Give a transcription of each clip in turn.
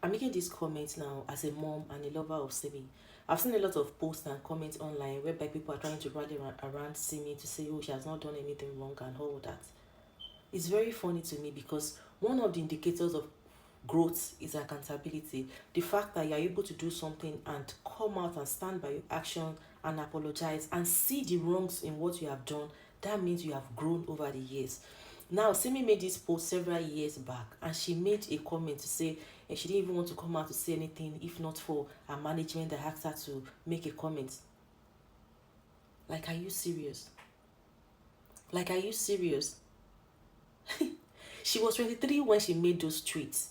I'm making this comment now as a mom and a lover of Simi. I've seen a lot of posts and comments online whereby people are trying to rally around Simi to say, oh, she has not done anything wrong and all that. It's very funny to me because one of the indicators of growth is accountability. The fact that you're able to do something and come out and stand by your action and apologize and see the wrongs in what you have done, that means you have grown over the years. Now, Simi made this post several years back and she made a comment to say she didn't even want to come out to say anything if not for her management that asked her to make a comment. Like, are you serious? Like, are you serious? She was 23 when she made those tweets.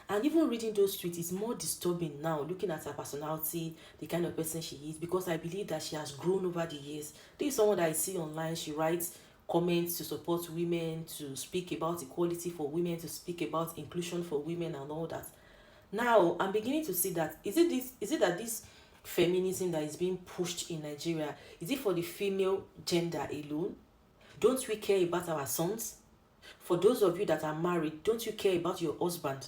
And even reading those tweets is more disturbing now, looking at her personality, the kind of person she is, because I believe that she has grown over the years. This is someone that I see online. She writes comments to support women, to speak about equality for women, to speak about inclusion for women and all that. Now, I'm beginning to see that, is it that this feminism that is being pushed in Nigeria, is it for the female gender alone? Don't we care about our sons? For those of you that are married, don't you care about your husband?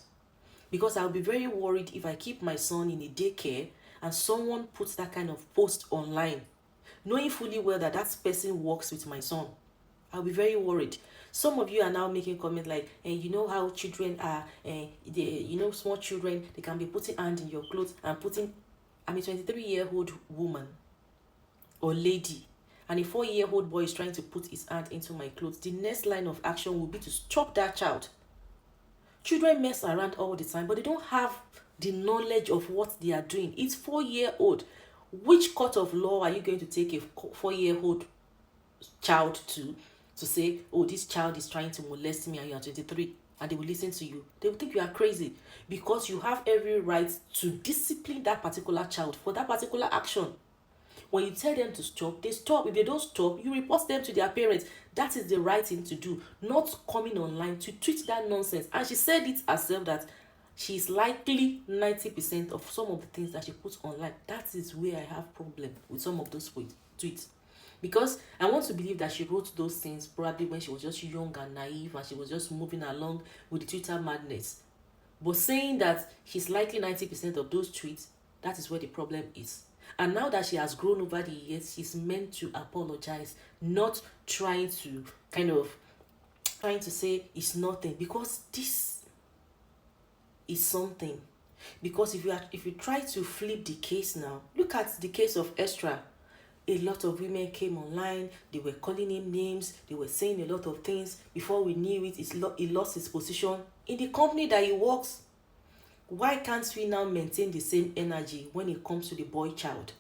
Because I'll be very worried if I keep my son in a daycare and someone puts that kind of post online, knowing fully well that that person works with my son. I'll be very worried. Some of you are now making comments like, you know how children are, small children, they can be putting hand in your clothes and putting, I'm a 23-year-old woman or lady, and a 4-year-old boy is trying to put his hand into my clothes. The next line of action will be to stop that child. Children mess around all the time, but they don't have the knowledge of what they are doing. It's 4-year-old. Which court of law are you going to take a 4-year-old child to say, oh, this child is trying to molest me and you are 23, and they will listen to you? They will think you are crazy, because you have every right to discipline that particular child for that particular action. When you tell them to stop, they stop. If they don't stop, you report them to their parents. That is the right thing to do, not coming online to tweet that nonsense. And she said it herself that she is likely 90% of some of the things that she puts online. That is where I have problem with some of those tweets. Because I want to believe that she wrote those things probably when she was just young and naive and she was just moving along with the Twitter madness. But saying that she's likely 90% of those tweets, that is where the problem is. And now that she has grown over the years, she's meant to apologize, not trying to say it's nothing, because this is something. Because if you try to flip the case now, look at the case of Estra. A lot of women came online, they were calling him names, they were saying a lot of things. Before we knew it, he lost his position in the company that he works. Why can't we now maintain the same energy when it comes to the boy child?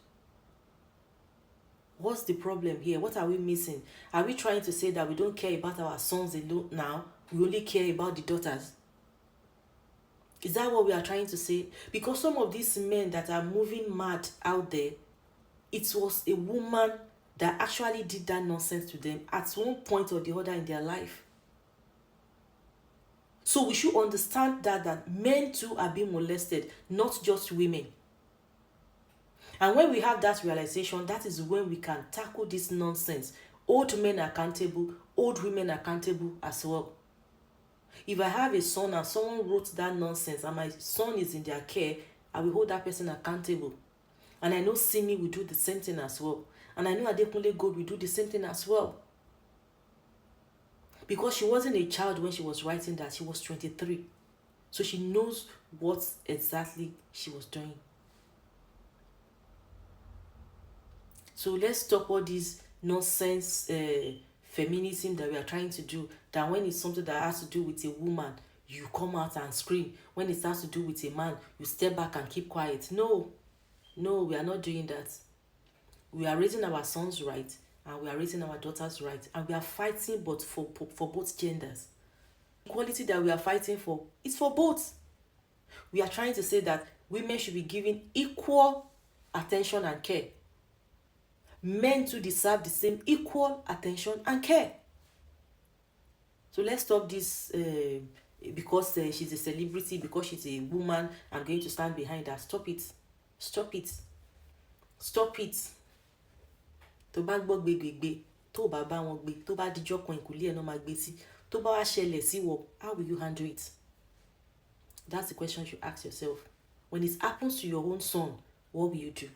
What's the problem here? What are we missing? Are we trying to say that we don't care about our sons alone now? We only care about the daughters? Is that what we are trying to say? Because some of these men that are moving mad out there, it was a woman that actually did that nonsense to them at one point or the other in their life. So we should understand that men too are being molested, not just women. And when we have that realization, that is when we can tackle this nonsense. Old men are accountable, old women are accountable as well. If I have a son and someone wrote that nonsense and my son is in their care, I will hold that person accountable. And I know Simi will do the same thing as well. And I know Adekunle Gold will do the same thing as well. Because she wasn't a child when she was writing that. She was 23. So she knows what exactly she was doing. So let's stop all this nonsense feminism that we are trying to do. That when it's something that has to do with a woman, you come out and scream. When it has to do with a man, you step back and keep quiet. No, we are not doing that. We are raising our sons right, and we are raising our daughters right, and we are fighting but for both genders. Equality that we are fighting for is for both. We are trying to say that women should be given equal attention and care. Men too deserve the same equal attention and care. So let's stop this because she's a celebrity, because she's a woman, I'm going to stand behind her. Stop it. Tó bá gbọ́ gbégbégbé, tó bá bá wọn gbé, tó bá dijọ́ kan ìkùlé ẹ̀ náà máa gbé sí, tó bá wá ṣẹlẹ̀ sí wọ, how will you handle it? That's the question you ask yourself. when it happens to your own son, what will you do?